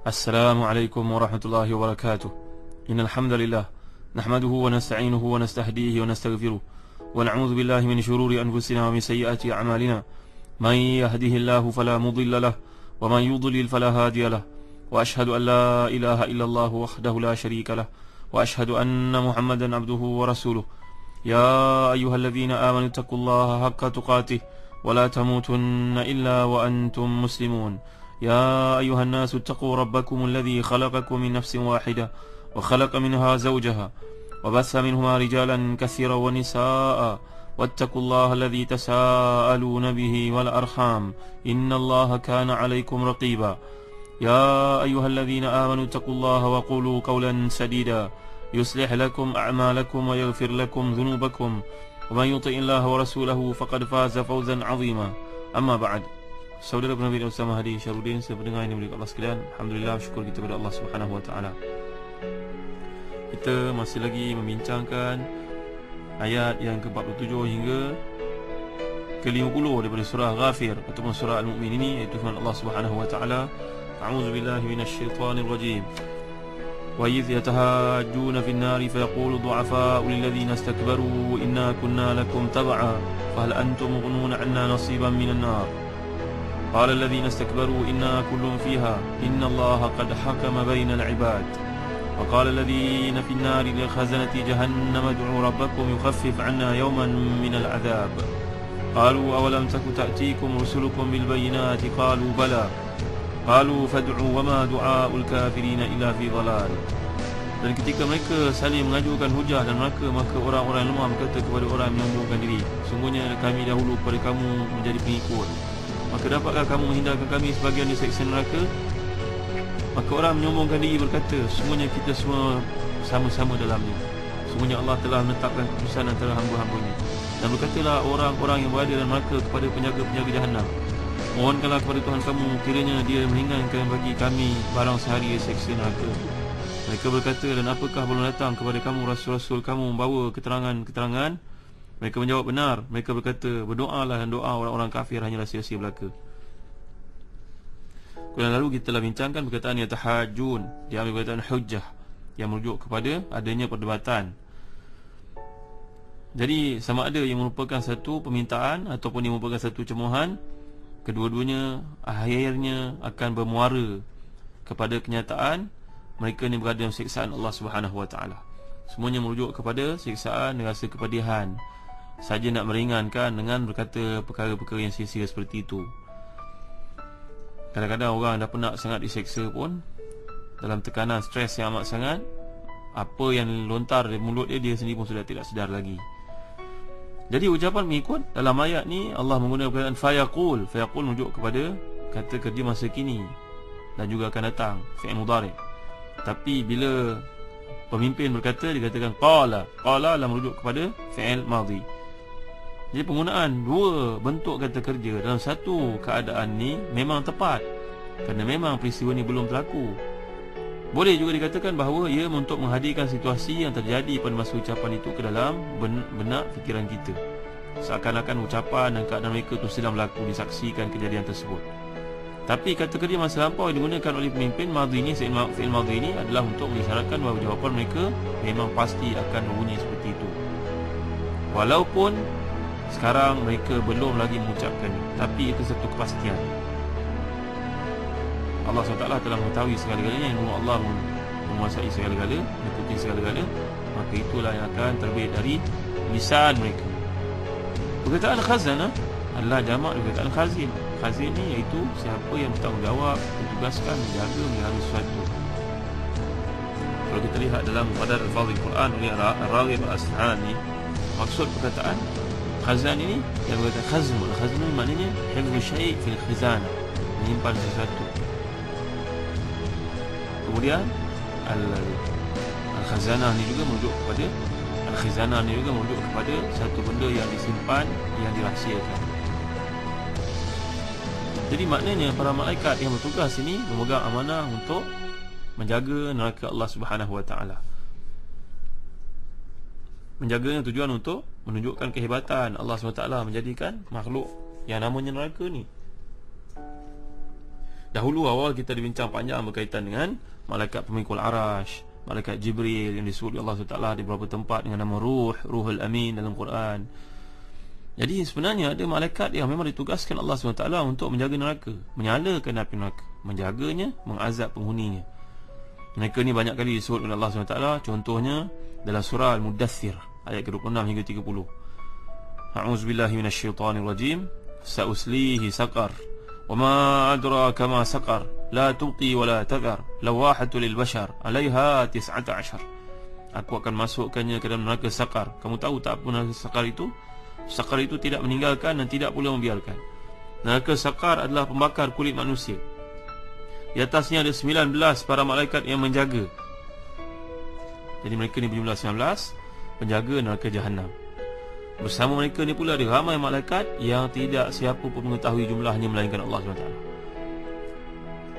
السلام عليكم ورحمة الله وبركاته. إن الحمد لله نحمده ونستعينه ونستهديه ونستغفره ونعوذ بالله من شرور أنفسنا ومن سيئات أعمالنا. من يهده الله فلا مضل له ومن يضلل فلا هادي له، وأشهد أن لا إله إلا الله وحده لا شريك له، وأشهد أن محمدا عبده ورسوله. يا أيها الذين آمنوا اتقوا الله حق تقاته ولا تموتن إلا وأنتم مسلمون. يا أيها الناس اتقوا ربكم الذي خلقكم من نفس واحدة وخلق منها زوجها وبث منهما رجالا كثيرا ونساء، واتقوا الله الذي تساءلون به والأرحام إن الله كان عليكم رقيبا. يا أيها الذين آمنوا اتقوا الله وقولوا قولا سديدا يصلح لكم أعمالكم ويغفر لكم ذنوبكم، ومن يطع الله ورسوله فقد فاز فوزا عظيما. أما بعد، saudara penerbit Ustaz Mahdi Syarudin, saudara pendengar yang dimuliakan Allah sekalian, alhamdulillah, syukur kita kepada Allah Subhanahu wa taala. Kita masih lagi membincangkan ayat yang ke-47 hingga ke-50 daripada surah Ghafir ataupun surah Al-Mu'min ini, iaitu firman Allah Subhanahu wa taala, a'udzubillahi minasyaitonir rajim. Wa idh yatahajjuna fin nari fayaqulu du'afa'u lil ladzina istakbaru inna kunna lakum tab'a fahal antum mughnuna 'anna nasiban minan nar. قال الذين استكبروا إنا كل فيها إن الله قد حكم بين العباد. وقال الذين في النار لخزنة جهنم ادعوا ربكم يخفف عنا يوما من العذاب. قالوا أولم تك تأتيكم رسلكم بالبينات قالوا بلى قالوا فادعوا وما دعاء الكافرين إلا في ضلال. Dan ketika mereka saling mengajukan hujah dan maka orang-orang lemah berkata kepada orang yang menyombongkan diri, sungguhnya kami dahulu kepada kamu menjadi pengikut, maka dapatkah kamu menghindarkan kami sebagian dari siksa neraka? Maka orang menyombongkan diri berkata, sungguhnya kita semua sama-sama dalamnya. Sungguhnya Allah telah menetapkan keputusan antara hamba-hambanya. Dan berkatalah orang-orang yang berada dalam neraka kepada penjaga-penjaga Jahannam, mohonkanlah kepada Tuhan kamu, kiranya Dia meringankan bagi kami barang sehari siksa neraka. Mereka berkata, dan apakah belum datang kepada kamu rasul-rasul kamu membawa keterangan-keterangan? Mereka menjawab, benar. Mereka berkata, berdoalah, dan doa orang-orang kafir hanyalah sia-sia belaka. Kemudian lalu kita telah bincangkan perkataan yatahajjun, diambil perkataan hujjah yang merujuk kepada adanya perdebatan. Jadi sama ada yang merupakan satu permintaan ataupun yang merupakan satu cemohan, kedua-duanya akhirnya akan bermuara kepada kenyataan mereka ni berada dalam siksaan Allah Subhanahu wa taala. Semuanya merujuk kepada siksaan dan rasa kepedihan, saja nak meringankan dengan berkata perkara-perkara yang sia-sia seperti itu. Kadang-kadang orang dah penat sangat diseksa pun, dalam tekanan stres yang amat sangat, apa yang lontar dari mulut dia sendiri pun sudah tidak sedar lagi. Jadi ucapan mengikut dalam ayat ni Allah menggunakan perkataan fayaqul. Fayaqul merujuk kepada kata kerja masa kini dan juga akan datang, fi'il mudhari'. Tapi bila pemimpin berkata, dikatakan qala. Qala adalah merujuk kepada fi'il madhi. Jadi penggunaan dua bentuk kata kerja dalam satu keadaan ni memang tepat, kerana memang peristiwa ni belum berlaku. Boleh juga dikatakan bahawa ia untuk menghadirkan situasi yang terjadi pada masa ucapan itu ke dalam benak fikiran kita, seakan-akan ucapan dan keadaan mereka itu sedang berlaku, disaksikan kejadian tersebut. Tapi kata kerja masa lampau yang digunakan oleh pemimpin madhi ni, fi'il madhi ni adalah untuk mengisyaratkan bahawa jawapan mereka memang pasti akan berbunyi seperti itu, walaupun sekarang mereka belum lagi mengucapkan, tapi itu satu kepastian. Allah SWT telah mengetahui segala-galanya, yang Allah menguasai segala-gala, mengikuti segala-gala, maka itulah yang akan terbit dari lisan mereka. Perkataan khazanah adalah jamak perkataan khazin. Khazin ni iaitu siapa yang bertanggungjawab, ditugaskan menjaga, melihara sesuatu. Kalau kita lihat dalam Qadar Al-Fadhil Quran oleh Ar-Raghib Al-Asfahani, maksud perkataan khazan ini yang berkata khazm. Khazm maknanya hifdhu syai' fil khizanah, menyimpan sesuatu. Kemudian al-khazanah ni juga merujuk kepada al-khizanah ni juga merujuk kepada satu benda yang disimpan, yang dirahsiakan. Jadi maknanya para malaikat yang bertugas ini memegang amanah untuk menjaga neraka Allah Subhanahu wa taala. Menjaganya tujuan untuk menunjukkan kehebatan Allah SWT menjadikan makhluk yang namanya neraka ni. Dahulu awal kita dibincang panjang berkaitan dengan malaikat pemikul arash, malaikat Jibril yang disebut Allah SWT di beberapa tempat dengan nama Ruhul Amin dalam Quran. Jadi sebenarnya ada malaikat yang memang ditugaskan Allah SWT untuk menjaga neraka, menyalakan api neraka, menjaganya, mengazab penghuninya. Mereka ni banyak kali disebut oleh Allah SWT. Contohnya dalam surah Al-Mudaththir ayat ke-26 hingga 30. A'udzubillahi minasyaitanirrajim. Sa'uslihi saqar wa ma adraka ma saqar la tuqi wa la tadhar lawahatu lil bashar 'alaiha 19. Aku akan masukkannya ke dalam neraka Saqar. Kamu tahu tak apa neraka Saqar itu? Saqar itu tidak meninggalkan dan tidak pula membiarkan. Neraka Saqar adalah pembakar kulit manusia. Di atasnya ada 19 para malaikat yang menjaga. Jadi mereka ni berjumlah 19 penjaga neraka Jahannam. Bersama mereka ni pula ada ramai malaikat yang tidak siapa pun mengetahui jumlahnya melainkan Allah SWT.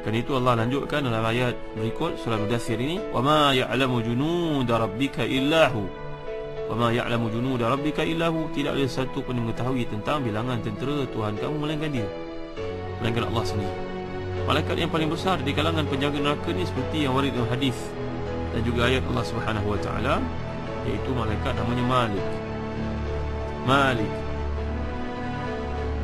Kerana itu Allah lanjutkan dalam ayat berikut surah Mudaththir ini, wa ma ya'lamu junuda rabbika illahu. Wa ma ya'lamu junuda rabbika illahu. Tidak ada satu pun yang mengetahui tentang bilangan tentera Tuhan kamu melainkan dia, melainkan Allah sendiri. Malaikat yang paling besar di kalangan penjaga neraka ni seperti yang warid dalam hadis dan juga ayat Allah Subhanahu wa taala, iaitu malaikat namanya Malik. Malik.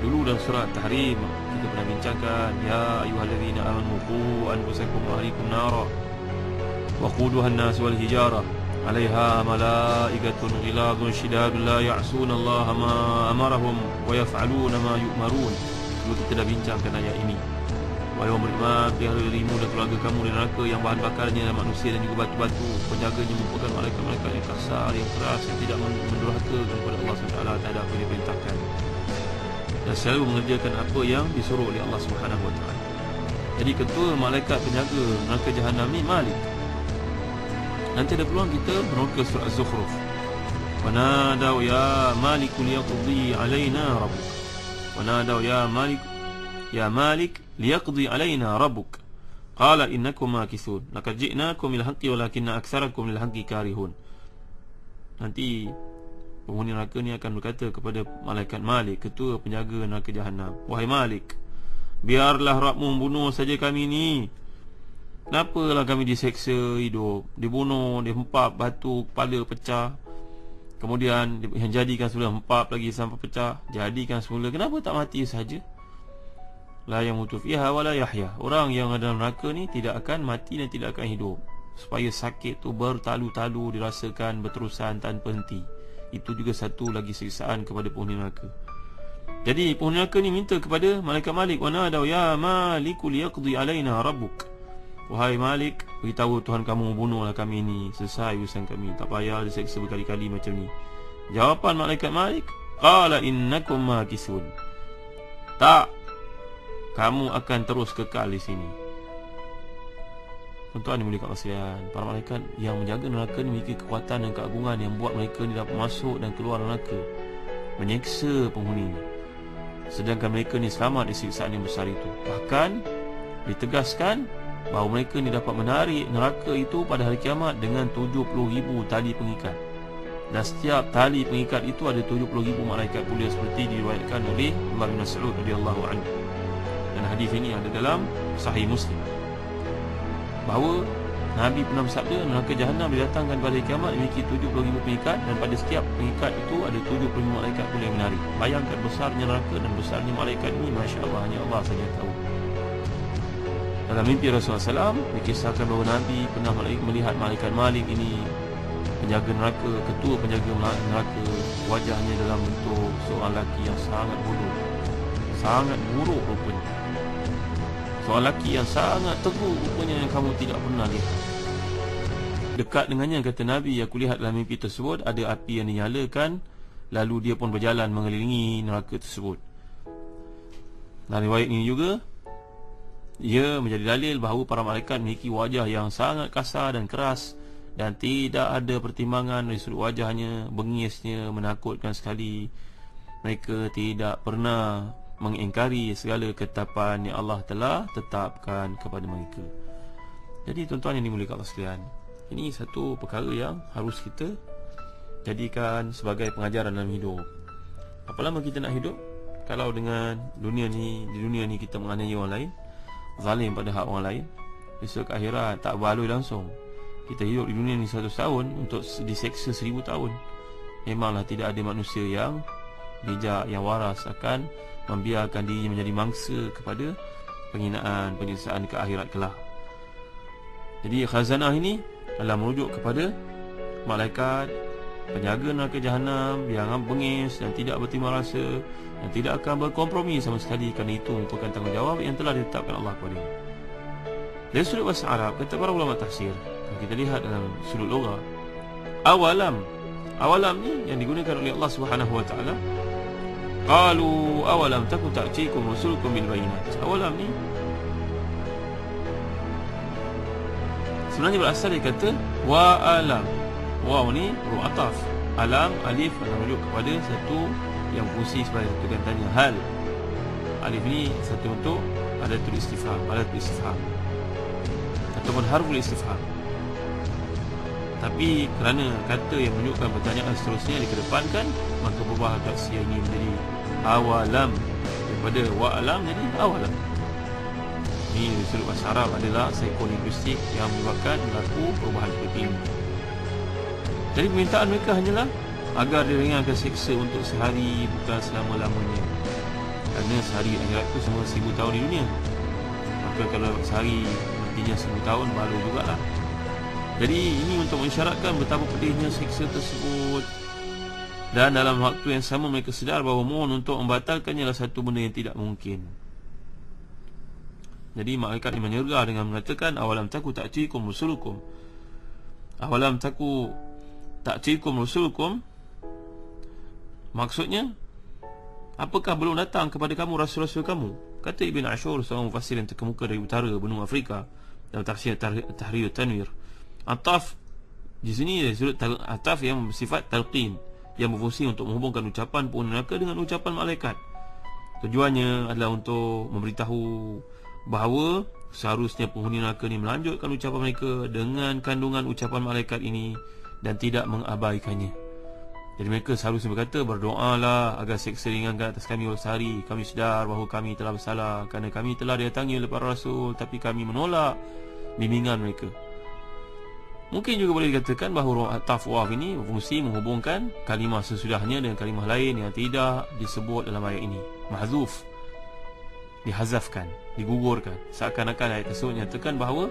Dulu dalam surah Tahrim kita pernah bincangkan, ya ayyuhallazina amanu qu anfusakum wa ahlikum nara waquduha an-nas wal hijarah 'alaiha malaikatun ghiladun shidadun la ya'suna Allah ma amarahum wa yaf'aluna ma yu'marun. Dulu kita dah bincangkan ayat ini. Wahai orang beriman, pelihara-peliharimu dan keluarga kamu di neraka yang bahan bakarnya adalah manusia dan juga batu-batu. Penjaganya merupakan malaikat-malaikat yang kasar, yang keras, yang tidak mendurhaka kepada Allah SWT terhadap apa yang diperintahkan, dan selalu mengerjakan apa yang disuruh oleh Allah SWT. Jadi ketua malaikat penjaga neraka Jahannam ni Malik. Nanti ada peluang kita meroka surah Az-Zukhruf. Wanadaw ya Malikul yaqdi alaina rabbuk. Wanadaw ya Malik liyaqdi alaina rabbuk. Qala innakum makithun. Laqad ji'nakum bil haqqi walakinna aktsarakum lil haqqi karihun. Nanti penghuni neraka ni akan berkata kepada malaikat Malik, ketua penjaga neraka Jahannam, wahai Malik, biarlah Rabbmu membunuh saja kami ni. Kenapalah kami diseksa hidup, dibunuh, dihempap batu, kepala pecah, kemudian yang jadikan semula hempap lagi sampai pecah, jadikan semula. Kenapa tak mati saja? La yamutu fiha wa la yahya. Orang yang ada dalam neraka ni tidak akan mati dan tidak akan hidup, supaya sakit tu bertalu-talu dirasakan berterusan tanpa henti. Itu juga satu lagi siksaan kepada penghuni neraka. Jadi penghuni neraka ni minta kepada malaikat Malik, wa nadaw ya Malikul yaqdi alaina rabbuk. Wahai Malik, beritahu Tuhan kamu membunuhlah kami ni, selesai urusan kami, tak payah diseksa berkali-kali macam ni. Jawapan malaikat Malik, qala innakum makithun. Tak, kamu akan terus kekal di sini. Tuan-tuan dimuliakan Allah sekalian, para malaikat yang menjaga neraka ni memiliki kekuatan dan keagungan yang buat mereka ni dapat masuk dan keluar neraka, menyeksa penghuni ni, sedangkan mereka ni selamat di siksaan yang besar itu. Bahkan ditegaskan bahawa mereka ni dapat menarik neraka itu pada hari kiamat dengan 70,000 tali pengikat, dan setiap tali pengikat itu ada 70,000 malaikat pula, seperti diriwayatkan oleh Umar bin Mas'ud radhiyallahu anhu. Dan hadis ini ada dalam Sahih Muslim, bahawa Nabi pernah bersabda, neraka Jahannam didatangkan pada hari kiamat memiliki 70,000 pengikat, dan pada setiap pengikat itu ada 70,000 malaikat pula yang menarik. Bayangkan besarnya neraka dan besarnya malaikat ini, Masya Allah, hanya Allah saja tahu. Dalam mimpi Rasulullah SAW dikisahkan bahawa Nabi pernah melihat malaikat Malik ini, penjaga neraka, ketua penjaga neraka. Wajahnya dalam bentuk seorang lelaki yang sangat buruk, sangat buruk rupanya. Seorang lelaki yang sangat teruk rupanya, yang kamu tidak pernah lihat. Dekat dengannya, kata Nabi, aku lihat dalam mimpi tersebut ada api yang dinyalakan, lalu dia pun berjalan mengelilingi neraka tersebut. Dan riwayat ini juga ia menjadi dalil bahawa para malaikat memiliki wajah yang sangat kasar dan keras, dan tidak ada pertimbangan dari sudut wajahnya, bengisnya menakutkan sekali. Mereka tidak pernah mengingkari segala ketetapan yang Allah telah tetapkan kepada mereka. Jadi tuan-tuan yang dimuliakan Allah sekalian, ini satu perkara yang harus kita jadikan sebagai pengajaran dalam hidup. Apa lama kita nak hidup kalau dengan dunia ni, di dunia ni kita menganiaya orang lain, zalim pada hak orang lain, besok akhirat tak berbaloi langsung. Kita hidup di dunia ni 100 tahun untuk diseksa 1000 tahun. Memanglah tidak ada manusia yang bijak, yang waras akan membiarkan dirinya menjadi mangsa kepada penghinaan, penyiksaan ke akhirat kelak. Jadi khazanah ini adalah merujuk kepada malaikat penjaga neraka jahanam yang bengis dan tidak berterima rasa dan tidak akan berkompromi sama sekali, kerana itu merupakan tanggungjawab yang telah ditetapkan Allah kepadanya. Dari sudut bahasa Arab, kata para ulama tafsir, kalau kita lihat dalam sudut logah, awalam ni yang digunakan oleh Allah Subhanahu wa taala. Qalu awalam taku ta'tikum rusulukum bil bayinat. Awalam ni sebenarnya berasal dari kata wa alam. Waw ni huruf ataf, alam, alif merujuk kepada satu yang fungsi sebagai satu kata tanya, hal. Alif ni satu untuk adatul istifham, ataupun harful istifham. Tapi kerana kata yang menunjukkan pertanyaan seterusnya dikedepankan, maka berubah taksir ini menjadi awalam, daripada wa'alam jadi awalam. Ini dari sudut bahasa Arab adalah psikolinguistik yang menyebabkan berlaku perubahan seperti ini. Jadi permintaan mereka hanyalah agar diringankan seksa untuk sehari, bukan selama-lamanya. Kerana sehari akhirat itu semua 1000 tahun di dunia. Maka kalau sehari artinya 1000 tahun, baru jugalah. Jadi ini untuk mengisyaratkan betapa pedihnya seksa tersebut. Dan dalam waktu yang sama mereka sedar bahawa mohon untuk membatalkannya adalah satu benda yang tidak mungkin. Jadi malaikat ini menyergah dengan mengatakan awalam taku ta'tikum rusulukum. Awalam taku ta'tikum rusulukum, maksudnya apakah belum datang kepada kamu rasul-rasul kamu? Kata Ibn Ashur, seorang mufassir yang terkemuka dari utara benua Afrika, dalam tafsir Tahrir Tanwir, ataf di sini dari sudut ataf yang bersifat talqin, yang berfungsi untuk menghubungkan ucapan penghuni neraka dengan ucapan malaikat. Tujuannya adalah untuk memberitahu bahawa seharusnya penghuni neraka ini melanjutkan ucapan mereka dengan kandungan ucapan malaikat ini dan tidak mengabaikannya. Jadi mereka seharusnya berkata, berdoalah agar seksa ringankan atas kami sehari. Kami sedar bahawa kami telah bersalah, kerana kami telah didatangi oleh para rasul, tapi kami menolak bimbingan mereka. Mungkin juga boleh dikatakan bahawa ataf waf ini berfungsi menghubungkan kalimah sesudahnya dengan kalimah lain yang tidak disebut dalam ayat ini. Mahzuf, dihazafkan, digugurkan. Seakan-akan ayat tersebut menyatakan bahawa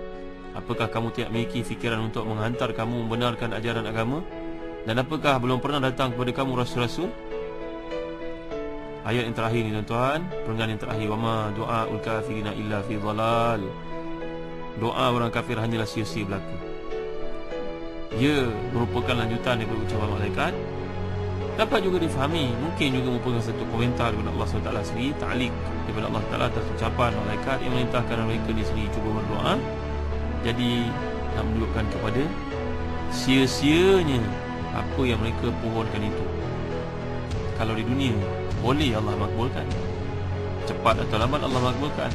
apakah kamu tidak memiliki fikiran untuk menghantar kamu membenarkan ajaran agama? Dan apakah belum pernah datang kepada kamu rasul-rasul? Ayat yang terakhir ni tuan-tuan, perenggan yang terakhir, wama du'aul kafirina illa fi dhalal. Doa orang kafir hanyalah sia-sia belaka. Ia merupakan lanjutan daripada ucapan malaikat. Dapat juga difahami, mungkin juga merupakan satu komentar daripada Allah SWT sendiri, ta'liq daripada Allah Ta'ala atas ucapan malaikat yang memerintahkan mereka di sini cuba berdoa. Jadi nak menunjukkan kepada sia-sianya apa yang mereka pohonkan itu. Kalau di dunia boleh Allah makbulkan, cepat atau lambat Allah makbulkan.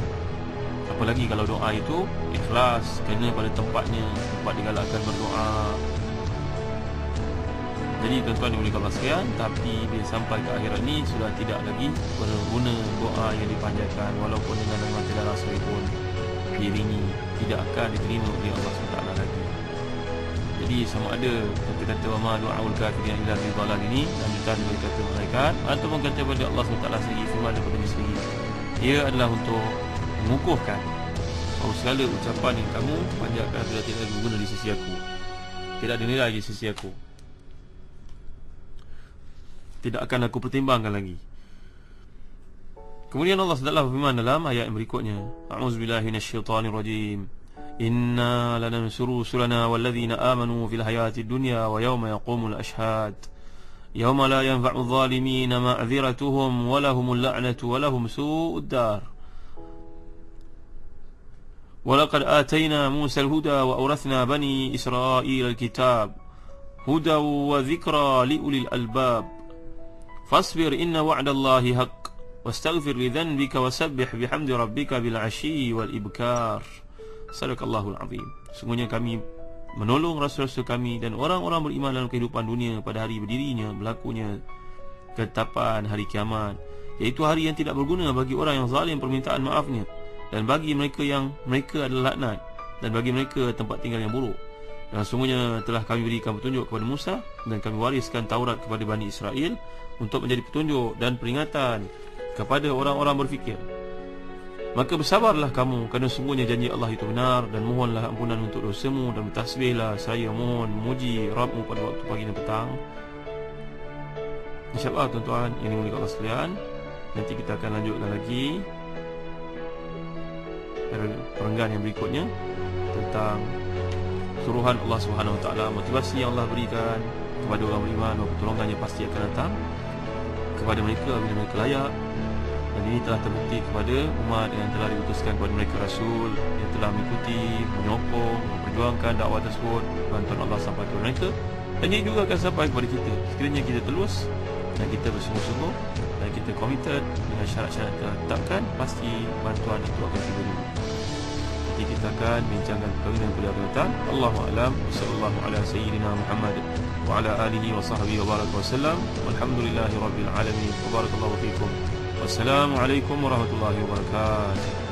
Apalagi kalau doa itu ikhlas, kena pada tempatnya, tempat digalakkan berdoa. Jadi tuan-tuan dimuliakan Allah sekalian, tapi bila sampai ke akhirat ni sudah tidak lagi berguna doa yang dipanjatkan, walaupun dengan memang tidak rasa pun diiringi, tidak akan diterima oleh Allah SWT lagi. Jadi sama ada kata-kata wama du'aul kafirin illa fi dhalal ini lanjutan dari kata malaikat, ataupun kata pada Allah SWT sendiri, firman daripada dia sendiri, ia adalah untuk mengukuhkan bahawa segala ucapan yang kamu panjatkan sudah tidak lagi berguna di sisi aku, tidak dinilai di sisi aku, tidak akan aku pertimbangkan lagi. Kemudian Allah SWT berfirman dalam ayat yang berikutnya, a'udzubillahi minasyaitonirrajim, inna lanansuru rusulana walladzina amanu fil hayatid dunya wa yawma yaqumul ashhad yawma la yanfa'u adh-dhalimina ma'dziratuhum wa lahumul la'natu wa lahum su'ud dar. Walaqad atayna Musa al-huda wa awrathna bani Israil al-kitab huda wa dhikra liulil albab fasbir inna wa'dallahi haqq wastaghfir li dhanbika wasabbih bihamdi rabbika bil 'ashyi wal ibkar. Sadaqallahul azim. Sungguhnya kami menolong rasul-rasul kami dan orang-orang beriman dalam kehidupan dunia pada hari berdirinya berlakunya ketetapan hari kiamat, iaitu hari yang tidak berguna bagi orang yang zalim permintaan maafnya, dan bagi mereka yang mereka adalah laknat, dan bagi mereka tempat tinggal yang buruk. Dan sungguhnya telah kami berikan petunjuk kepada Musa, dan kami wariskan Taurat kepada Bani Israel untuk menjadi petunjuk dan peringatan kepada orang-orang berfikir. Maka bersabarlah kamu, kerana sungguhnya janji Allah itu benar, dan mohonlah ampunan untuk dosamu, dan bertasbihlah saya mohon memuji Rabbmu pada waktu pagi dan petang. InsyaAllah tuan-tuan yang dimuliakan Allah sekalian, nanti kita akan lanjutkan lagi perenggan yang berikutnya tentang suruhan Allah Subhanahu Wa Taala, motivasi yang Allah berikan kepada orang beriman, bahawa pertolongannya pasti akan datang kepada mereka bila mereka layak. Dan ini telah terbukti kepada umat yang telah diutuskan kepada mereka Rasul, yang telah mengikuti, menyokong, memperjuangkan dakwah tersebut. Bantuan Allah sampai kepada mereka, dan ia juga akan sampai kepada kita sekiranya kita telus dan kita bersungguh-sungguh dan kita committed dengan syarat-syarat yang telah ditetapkan. Pasti bantuan itu akan tiba dulu. Nanti kita akan bincangkan perkara yang kuliah akan datang. Allahu a'lam. Sallallahu ala sayyidina Muhammad wa ala alihi wa sahbihi wa baraka wasallam. Walhamdulillahi rabbil alamin. Wa barakallahu fikum. Wassalamualaikum warahmatullahi wabarakatuh.